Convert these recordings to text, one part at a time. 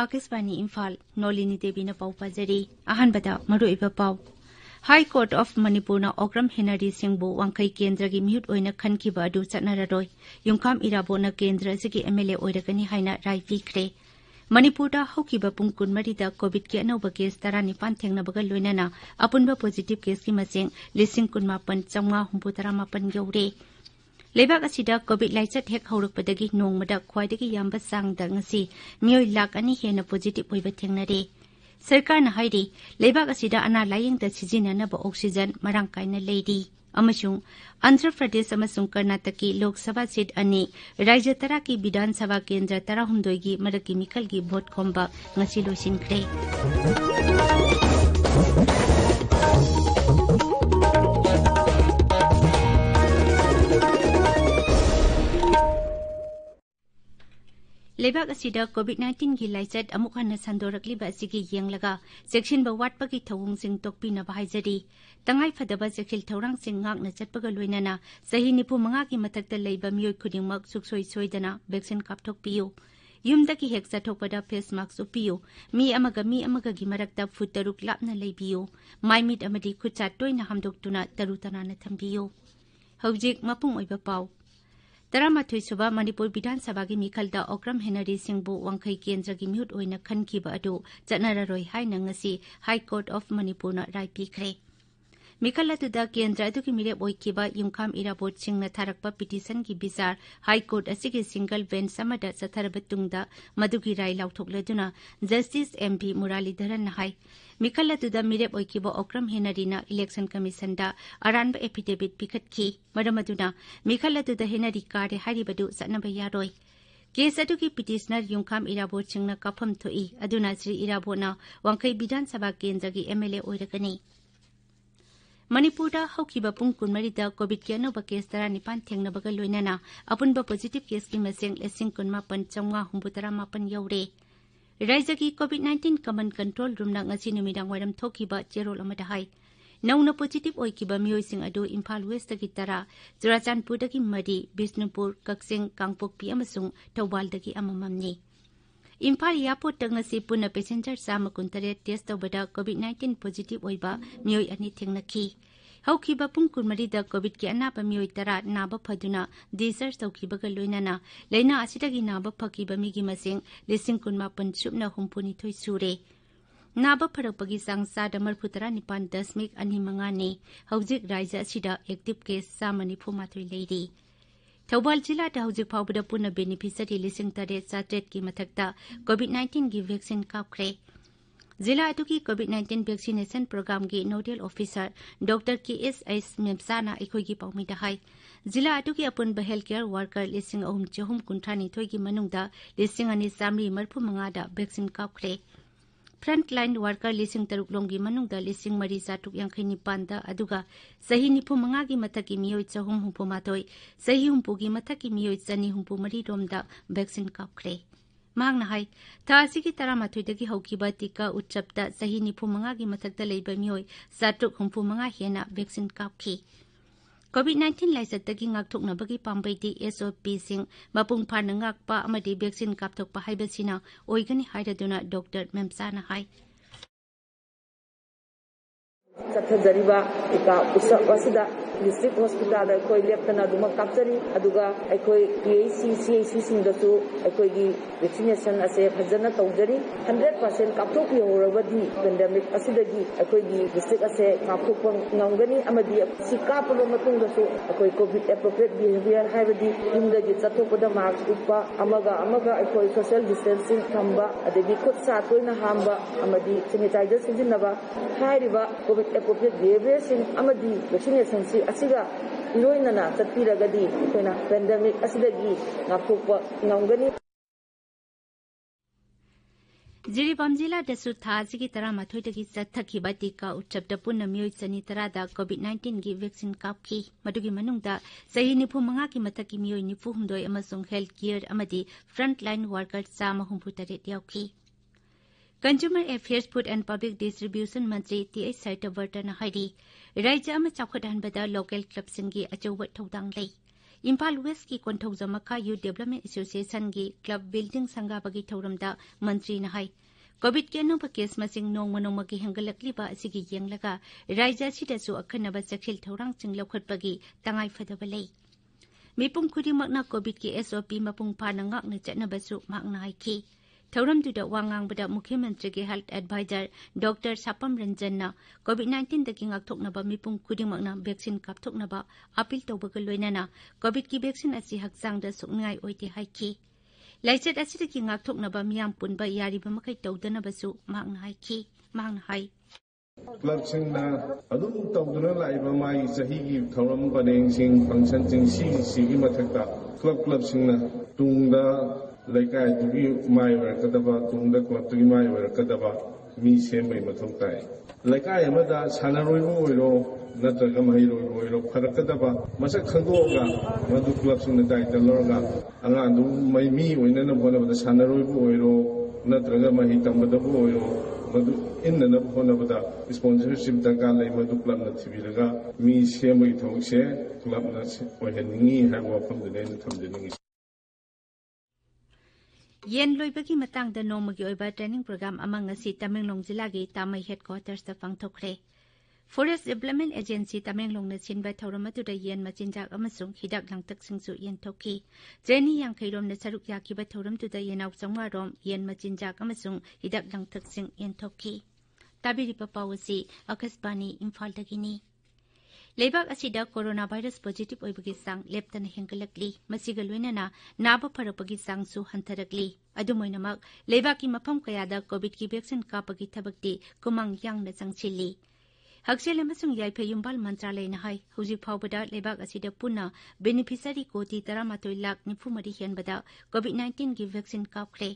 आकाशवाणी इम्फाल नोलिनी देवी न पाउ पाजरी अहनबदा मरुइबा पाउ हाई कोर्ट ऑफ मणिपुर न ओग्रम हेनरी सिंहबु वांखै केंद्र की म्यूट ओइना खनखिबा अदु चटनररोय युंखाम इराबो न केंद्र सिगी एमएलए ओइरगनी हाइना राय पिख्रे मणिपुर दा हौकिबा पुंग कुनमरी दा कोविड के अनौबा केस 19 थेंगनबगा लोइनाना अपुनबा पॉजिटिव केस की मसिंग 19,938 यौरे लेबाक असिदा कोविड लाइचत हेक हौरकपदगी नोंगमदा ख्वाइदगी याम्बा सांगदा ngasi मियोय लाख अनि हेना पॉजिटिव ओइबा थेंगनरे सरकारना हाइरि लेबाक असिदा अना लायिंगदा सिजिननबा ऑक्सीजन मरांग कायना लेदी अमसुंग आंध्र प्रदेश अमसुंग कर्नाटक की लोकसभा सीट अनि राज्य तरा की विधानसभा केंद्र 19 की मरकी मिखल की वोट खोंबा ngasi लोसिनख्रे लेबाक असिदा कोविड-19 की लाइचत अमुक हन्ना संदोरकलिबा असिगी येंगलगा सेक्शनबा वाटपगी थौंगसिंग तोकपिनबा हाइजरी तंगाई फदबा सेक्शिल थौरांगसिंग ngakna चटपगा लोइनाना सही 95 की मथक्ता लेबा मियोय खुदिंगमक सुक्सोय सोयदना वैक्सीन कापथोकपियो युमदगी हेक चथोकपदा फेस मास्क उपियो मी अमगा की मरक्ता फुट तरुक लापना लेबियो माइमिट अमदी खुचा टोयना हमदोक्तुना तरुतनाना थंबियो हौजिक मपुंग ओइबा पाउ 13 सुबा मणिपुर विधानसभा की मिखलदा ओग्रम हेनरी सिंहबु वांखै केंद्र की म्यूट ओइना खनखिबा अदु चटनररोय हाइना ngasi high court of Manipur न राय पिख्रे मिखल अदुदा केंद्र अदुकी मिरेप ओइखिबा युंखाम इराबोट सिंगना थारकपा पिटिशन की बिचार हाई कोर्ट असिगे सिंगल बेंच समदा चथरबा तुंगदा मदुगी राय लाउथोकलदुना जस्टिस एमपी मुरलीधरन हाई मिखल अदुदा मिरेप ओइखिबा ओग्रम हेनरीना इलेक्शन कमीशन दा अरानबा एफिडेविट पिखतखि मरमदुना मिखल अदुदा हेनरी कारे हारिबदु सनबा यारोय केस अदुगी पिटिशनर युंखाम इराबोट सिंगना काफम थोई अदुना श्री इराबोना वांखै विधानसभा केंद्र की एमएलए ओइरगनी मणिपुर दा हौकिबा पुंग कुनमरीदा कोविड के अनौबा केस 19 थेंगनबगा लोइनाना अपुनबा पॉजिटिव केस की मसिंग 19,938 यौरे राज्य की कोविड-19 कमन कंट्रोल रूम ना ngasi नुमिदांग वाइरम थोकिबा चेरोल अमदा हाई नौना पॉजिटिव ओइकिबा मियोइसिंग अदु इम्फाल वेस्ट की तरा चुराचानपुर दगी मरी बिष्णुपुर कक्सिंग कांगपोकपी अमसुंग थौबालदगी अमममनी इम्फाल एयरपोर्ट तक ngasi पुना पैसेंजर 139 टेस्ट तौबदा कोविड-19 पॉजिटिव ओइबा मियोय अनि थेंगनखि हौकिबा पुंग कुनमरीदा कोविड के अनाबा मियोय तरा नाबा फदुना डिस्चार्ज तौखिबगा लोइनाना लेना असिदगी नाबा फकिबा मिगी मसिंग 19,934 सुरे नाबा फरकपगी सांग 19.25 ने हौजिक राज्य असिदा एक्टिव केस 94 लेरी थौबाल जिला हौजिक फाउबदा पुना बेनिफिशियरी 8,700 की मथक्ता कोविड-19 की वैक्सीन कापख्रे जिला अदुगी कोविड-19 वैक्सीनेशन प्रोग्राम की नोडल ऑफिसर डॉक्टर KSS मेमसाना अखोगी पाउमिदा हाई जिला अदुगी अपुनबा हेल्थ केयर वर्कर 3,392 की मनुंगदा 2,935 दा वैक्सीन कापख्रे फ्रंट लाइन वर्कर 3,000 लोंगी मनुंगदा 3,459 दा अदुगा सही 95 की मथक की मियोय 338 सही 40 की मथक की मियोय 234 रोमदा वैक्सीन कापख्रे मांगना हाई थासी की 13 हौकिबा टीका उत्सवता सही 95 की मथक्ता लेबा मियोय 735 हेना वैक्सीन कापखि कोविड-19 लाइचतगी ngakthoknabagi pambaidi SOP sing mapung phana ngakpa amadi vaccine kapthokpa haibasina oigani hairaduna Dr. Memsana hai चथजरिबा इका उसक वसदा डिस्ट्रिक्ट हॉस्पिटल कोई लेप्तना दुमा कापचरी अदुगा अखोई PHC CHC सिंगदसु अखोईगी वैक्सीनेशन असे फजना तौजरी 100% कापथोकि होरबदी पेंडेमिक असिदगी अखोईगी डिस्ट्रिक्ट असे कापथोकप ngamgani amadi sikapलो मतुंगदसु अखोई कोविड एप्रोप्रिएट बिहेवियर हाइबदी युमदगी चथोकपदा मास्क उपा अमगा अखोई सोशल डिस्टेंसिंग थंबा अदगी खुद सातोइना हांबा अमदी सैनिटाइजर सिजिनबा हाइरिबा कोविड एप्रोप्रिएट बिहेवियर सिंग अमदी वैक्सीनेशन सी असिगा इरोइनना चत्पिरगदी अखोइना पेंडेमिक असिदगी ngakthokpa ngamgani जिरीबाम जिला दसु थाजी की 13 की चथखिबा टीका उत्सवदा पुन्ना मियोय 9 कोविड-19 की वैक्सीन कापखि मदुगी मनुंगदा सही 95 की मथक की मियोय 94 अमसुंग हेल्थ केयर अमदी फ्रंट लाइन वर्कर 138 यावखि Consumer Affairs Food and Public Distribution Mantri T.H. Saitavartana hairi Raija ama chawkhadanbada local clubsingi achauba thodang lei Imphal West ki Konthauja Makha Youth Development Association gi club building sangabagi thauramda mantri na hai COVID ke anoba case masing nongma ki hangalakliba asigi yenglaga Raija sidasu akhanaba sakhil thaurang sing lokhatpagi tangai phadaba lei Mipum khudimakna COVID ki SOP mapung phana ngakna chatnabasu makna haiki Thauramduda wangangbada Mukhyamantri ki Health Advisor Dr. Sapam Ranjanna COVID-19 daki ngakthoknaba mipum khudimakna vaccine kapthoknaba appeal tawbaga loinana COVID ki vaccine asi hakchangda sukngai oite haiki Laichat asidaki ngakthoknaba miyam punba yariba makai tawdanabasu makna haiki makna hai Club singna adum tawduna laiba mai sahi gi thoram baneng sing function sing si gi mathakta club singna tungda laikai tugi mai wer kadaba tungda club tugi mai wer kadaba mi semai mathau tai laikai amada sanaroi oiro natraga mahiroi oiro pharakadaba masak khangdoga madu club singna dai talorga anga du mai mi oina na bona bada sanaroi oiro natraga mahi tambada oiro madu inna honabada sponsorship daga lai madu club na thibiraga mi semai thongse club na oheningi ha wafam de ne thamdeningi Yen loibagi matangda nomagi oiba training program amang ngasi Tamenglong jilagi Tamai headquarters da pangthokre Forest Development Agency Tamenglong na sinba thauramatuda yen machinjak amasung hidak langtak singsu yen thoki Jeni yang khairom na saruk yakiba thauramtuda yenaw changwarom yen machinjak amasung hidak langtak sing yen thoki Tabiri papawasi Akasbani Imphal dagini Lebak asida coronavirus positive oibagi sang leptana hengalakli masiga loinana naba pharapagi sangsu hantarakli adumoinamak lebaki mafam kayada covid ki vaccine kapagi thabakti kumang yang na changchili Haksel amasung yaipe yumbal mantralay na hai huji phawbada lebak asida punna beneficiary koti 13 lakh nifumari henbada covid-19 gi vaccine kapkre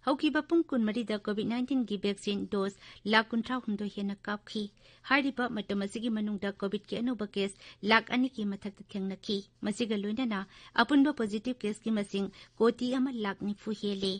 Haukiba pungkun marida COVID-19 gi vaccine dose lakh 13 hena kapki hariba matamasigi manungda COVID ki anoba case lakh ani ki mathakta thengnaki masiga loinana apunba positive case ki masing koti ama lakh nifu hele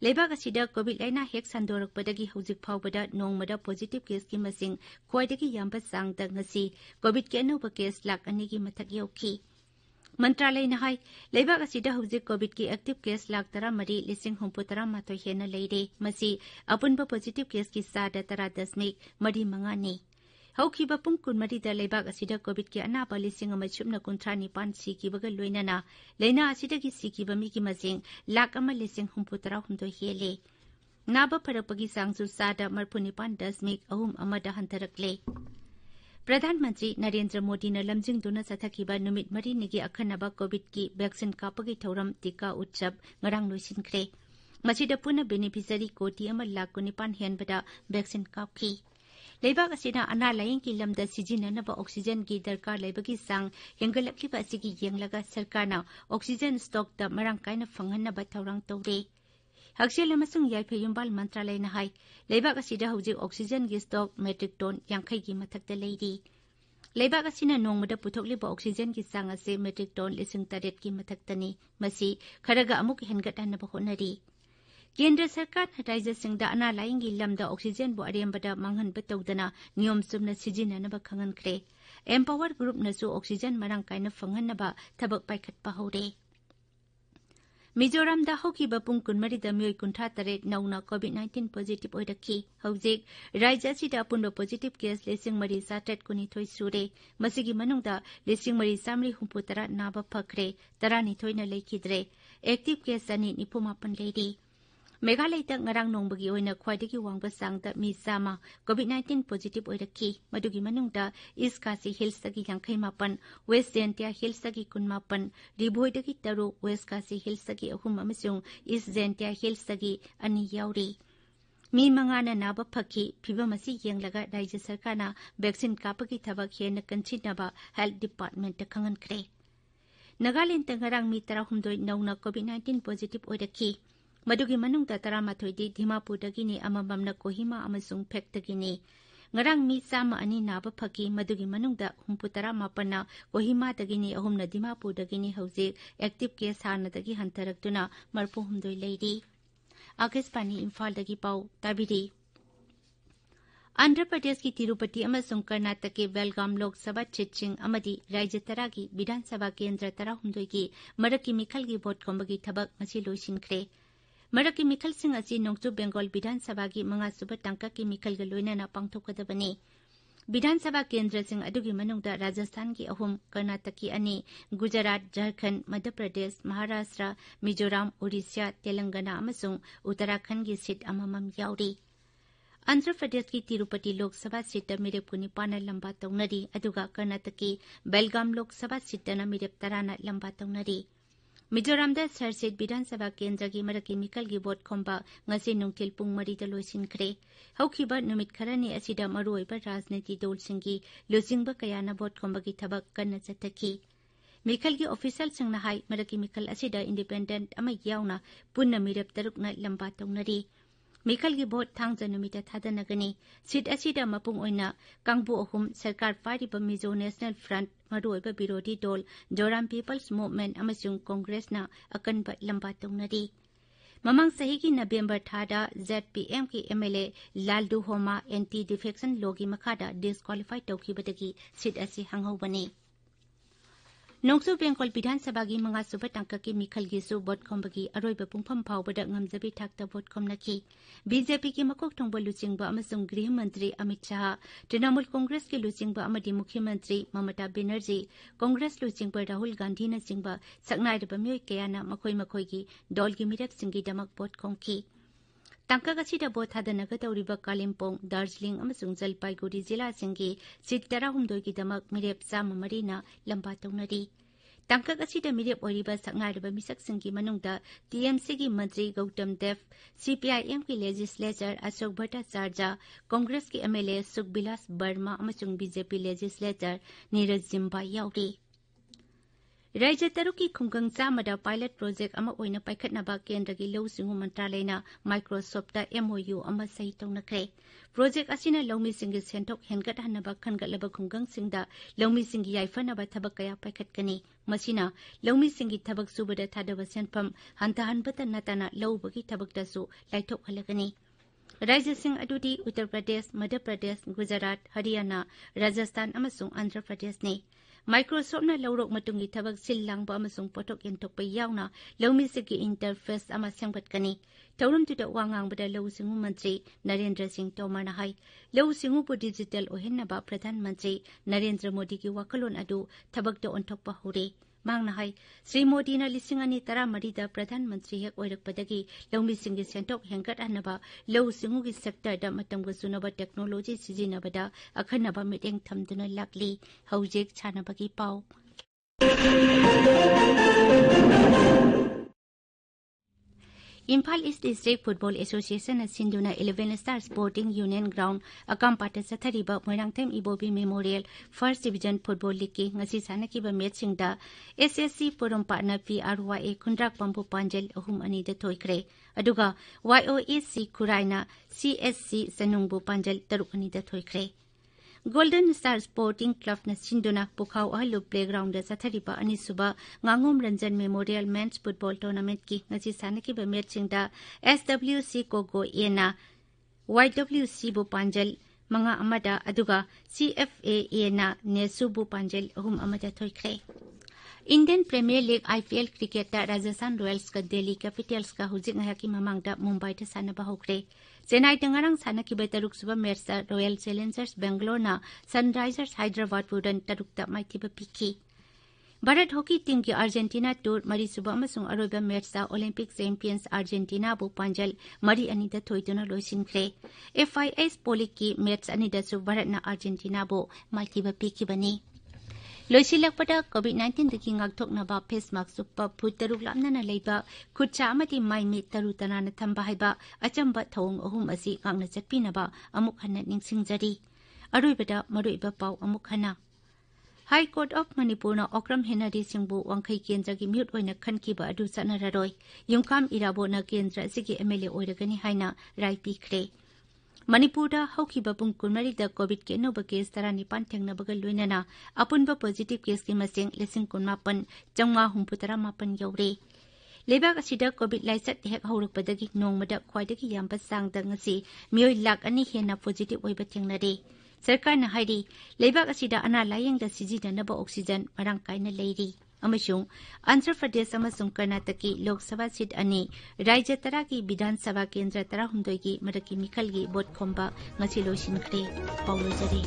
Lebak asida COVID laina hek sandorakpadagi hujik phawbada nongmada positive case ki masing khwaidagi yamba sangda ngasi COVID ki anoba case lakh ani ki mathak yauki Mantralay na hai lebak asida hujik COVID ki active case lakh 13,000 hena leire masi apunba positive case ki sada 10.5 ni haukiba pungkun marida lebak asida COVID ki anaba 1,919 sikibaga loinana leina asida ki sikiba mi ki masing lakh 1,919 hele naba pharapagi sangsu sada 19.3 hantarakle Pradhan Mantri Narendra Modi na lamjingduna sathakiba numit marinigi akhanaba COVID ki vaccine kapagi thauram tika utsav ngarang loisinkhre masida puna beneficiary koti ama lakh 19 henbada vaccine kapki Lebak asina ana laying ki lamda sijinanaba oxygen gi darkar lebagi sang hengalakliba asigi yenglaga sarkarna oxygen stock ta marang kaina phanghanaba thaurang tawre Haksel amasung yaipe yumbal mantralay na hai lebak asida hujik oxygen gi stock metric ton 50 gi mathakta leiri lebak asina nongmada puthokliba oxygen gi sang ase metric ton 8,000 gi mathaktani masi kharaga amuk hengatanaba honari Kendra Sarkar Raija Singda ana laying gi lamda oxygen bo arembada manghan batawdana niyom sumna sijinanaba khangankre Empower Group nasu oxygen marang kaina phanghanaba thabak paikhatpa hore Mizoram da hokiba pungkun marida miyoi 38 nauna COVID-19 positive oidaki hojik Raija sida apunba positive case 1,319 sure masigi manungda 1,363 naba phakre 12 na leikidre active case ani 98 leiri Meghalaya ta ngarang nongbagi oina khwaidagi wangba sangda mi sama COVID-19 positive oiraki madugi manungda East Khasi Hills tagi 58 West Zentia Hills tagi 18 Ribhoidagi taru West Khasi Hills tagi 3 amasung East Zentia Hills tagi 2 yauri Mi mangana naba phaki phibamasi yenglaga Rajya Sarkarna vaccine kapagi thabak hena kanchinaba Health Department ta khangankre Nagaland ta ngarang mi 19 nauna COVID-19 positive oiraki Madugi manungda 13 Dimapur dagini amamamna Kohima amasung Phek dagini ngarang mi sama ani naba phaki madugi manungda 38 na Kohima dagini 3 na Dimapur dagini hojik active case hana dagi hantaraktuna 32 leiri Akashvani इम्फालदगी पाउ ताबिरी आंध्र प्रदेश की तिरुपति अमसुंग कर्नाटक के बेलगाम लोक सभा क्षेत्रसिंग अमदी राज्य तरागी विधानसभा केंद्र 13 की मरकी मिखल की vote खोंबगी थबक मसी लोइसिनख्रे मरकी मिखल सिंह असी नोंगचु बेंगल विधानसभा की मंगासुब टांका की मिखल ग लोइनाना पांगथोकदबनी विधानसभा केंद्र सिंह अदुगी मनुंगदा राजस्थान की अहुम कर्नाटक की अनी गुजरात झारखंड मध्य प्रदेश महाराष्ट्र मिजोराम ओडिशा तेलंगाना अमसुंग उत्तराखंड की सीट अममम याउरी आंध्र प्रदेश की तिरुपति लोकसभा सीट मिरेप को 9 लंबा तौनरी अदुगा कर्नाटक की बेलगाम लोकसभा सीट मिरेप 13 लंबा तौनरी मिजोराम सरसीट विधानसभा केंद्र की मरकी मिकल की वोट खोंबा ngasi नुंगथिल पुंग 4 लोइसिनख्रे हौखिबा नुमित खरनी असिदा मरुओइबा राजनीति दलसिंगी लुसिंगबा कयाना वोट खोंबगी थबक कन्ना चथखी मिखल की ऑफिशियल सिंगना हाई मरकी मिखल असिदा इंडिपेंडेंट अमा यावना पुन्ना मिरेप 3 लंबा तौनरी मिखल की वोट थांगजा नुमिता थादनगनी सीट असिदा मपुंग ओइना कांगबु अहुम सरकार पारिबा मिजो नेशनल फ्रंट मरुओइबा विरोधी दल जोराम पीपल्स मूवमेंट अमसुंग कांग्रेसना अकनबा लंबा तौनरी ममंग सही की नवंबर थादा ZPM की MLA लालदू होमा एंटी डिफेक्शन लॉ की मखादा डिस्क्वालीफाई तौखिबदगी सीट असी हंगहौबनी नोंगसु बेंगल विधानसभा की मंगासुब टांका की मिखल की वोट खोंबगी अरोइबा पुंफम फावबदा ngamjabi थाकता वोट खोमनखी बीजेपी की मकोक थोंबा लुचिंगबा अमसुंग गृह मंत्री अमित शाह तृणमूल कांग्रेस की लुचिंगबा अमदी मुख्यमंत्री ममता बनर्जी कांग्रेस लुचिंगबा राहुल गांधी न चिंगबा सकनाइरबा मियोय कयाना मखोय मखोय की दल की मिरेप सिंगी दमक वोट खोंखी टांका गसीदा वोट थादनग तौरिबा कालिम्पोंग दार्जिलिंग अमसुंग जलपाईगुड़ी जिला सिंगी सीट 13 की दमक मिरेप 3 लंबा तौनरी टांका गसीदा मिरेप ओरिबा सकनाइरबा मिसक सिंगी मनुंगदा TMC की मंत्री गौतम देव CPIM की लेजिस्लेचर अशोक भट्टाचार्य कांग्रेस की MLA सुखबिलास वर्मा अमसुंग BJP लेजिस्लेचर नीरज जिम्बा याउरी राज्य तरुक की खुंगंग चामदा पायलट प्रोजेक्ट अमा ओइना पाइखटनाबा केंद्र की लौ सिंगु मंत्रालयना माइक्रोसॉफ्ट MOU अमा सही तौनख्रे प्रोजेक्ट असिना लौमी सिंगी सेंथोक हेनगट हनबा खनगटलबा खुंगंग सिंगदा लौमी सिंगी याइफनबा थबक कया पाइखटकनी मसिना लौमी सिंगी थबक सुबदा थादबा सेंफम हंतहनबता नतना लौबगी थबकदसु लाइथोक हलगनी राज्य सिंह अदुदी उत्तर प्रदेश मध्य प्रदेश गुजरात हरियाणा राजस्थान अमसुंग आंध्र प्रदेश ने माइक्रोसॉफ्टना लौरोक मतुंगी थबक सिल लांगबा अमसुंग पोथोक एंथोकपा यावना लौमी सिंगी इंटरफेस अमा सेंगबटकनी थौरमतुदा वांगांगबदा लौ सिंगु मंत्री नरेंद्र सिंह तोमरना हाई लौ सिंगुबु डिजिटल ओहेनबा प्रधानमंत्री नरेंद्र मोदी की वाकलोन अदु थबकदा ओंथोकपा होरे मांगना हाई श्री मोदी न 2013 प्रधानमंत्री हेक ओइरकपदगी लौमी सिंगी सेंथोक हेंगट हनबा लौ सिंगुगी सेक्टरदा मतंग सुनबा टेक्नोलॉजी सिजिनबदा अखनबा मिटेंग थमदुना लाकली हौजेक छानबगी पाउ Imphal east district football association सिंधुना 11 स्टार स्पोर्टिंग यूनियन ग्राउंड अकामपाटा सथरिबा Moirangthem Ibobi memorial first division football league की ngasi सानकिबा मैचसिंगदा SSC पोरमपाटना PRYA खुंद्राक पंबु पांजेल 3-2 दा थोइख्रे अदुगा YOAC खुराइना CSC सनुंगबु पांजेल 3-2 दा थोइख्रे गोल्डन स्टार स्पोर्टिंग क्लब न सिंधुना पुखाव अहलु प्लेग्राउंड सथरिबा अनिसुबा nganगोम Ranjan memorial men's football tournament की ngasi सानकिबा मैचसिंगदा SWC कोगो एना YWC बु पांजेल 5-1 अदुगा CFA ना नेसुबु पांजेल 3-1 थोइख्रे Indian premier league IPL cricket Rajasthan royals का दिल्ली कैपिटल्स का हुजिक ngahaki mamangda मुंबई ता सानबा होख्रे चेन्नई तंगारंग सानकिबा तरुक सुबा मैच रॉयल चैलेंजर्स बेंगलोर ना सनराइजर्स हैदराबाद वुडन तरुकता माइथिबा पिखी भारत हॉकी टीम की अर्जेंटीना टूर मरी सुबा अमसुंग अरोइबा मैच ओलंपिक चैंपियंस अर्जेंटीना बु पांजल मरी अनिदा थोइदुना लोइसिनख्रे FIS पोलिक की मैच अनिदासु भारतना अर्जेंटीना बु माइथिबा पिखिबनी लोइसिलकपदा कोविड-19 दकी ngakthoknaba face mask suppa phut taruk lamnana leiba khutcha amati mai mi taru tanana thamba haiba achamba thong ahum asi ngakna chatpinaba amuk hanna ningsingjari aroibada maroiba pau amuk hana High Court of Manipur na Okram Henry Singbu wangkai kendra ki mute oina khankiba adu sanararoi yungkam irabo na kendra sigi MLA oiragani haina rai pikre Manipur हौखिबा पुंग कुनमरी द covid के नोबा case 19 थेंगनबगा लोइनना अपुनबा positive case की मसिंग 19 9,938 यौरे लेबाक असिदा कोविड लाइसट हेक हौरकपदगी नोंगमदा ख्वाइदगी याम्बा चांगदा ngasi मियोय लाख अनि हेना पॉजिटिव ओइबा थेंगनारे सरकारना हाइरी लेबाक असिदा अना लायेंगदा सिजिदनबा ऑक्सीजन मरांग कायना लेरी अमसुंग आंध्र प्रदेश अमसुंग कर्नाटक की लोकसभा सीट अनि राज्य 10 की विधानसभा केंद्र 19 की मदकी मिखल की वोट खोंबा ngasi लोइसिनख्रे पाउलोजरी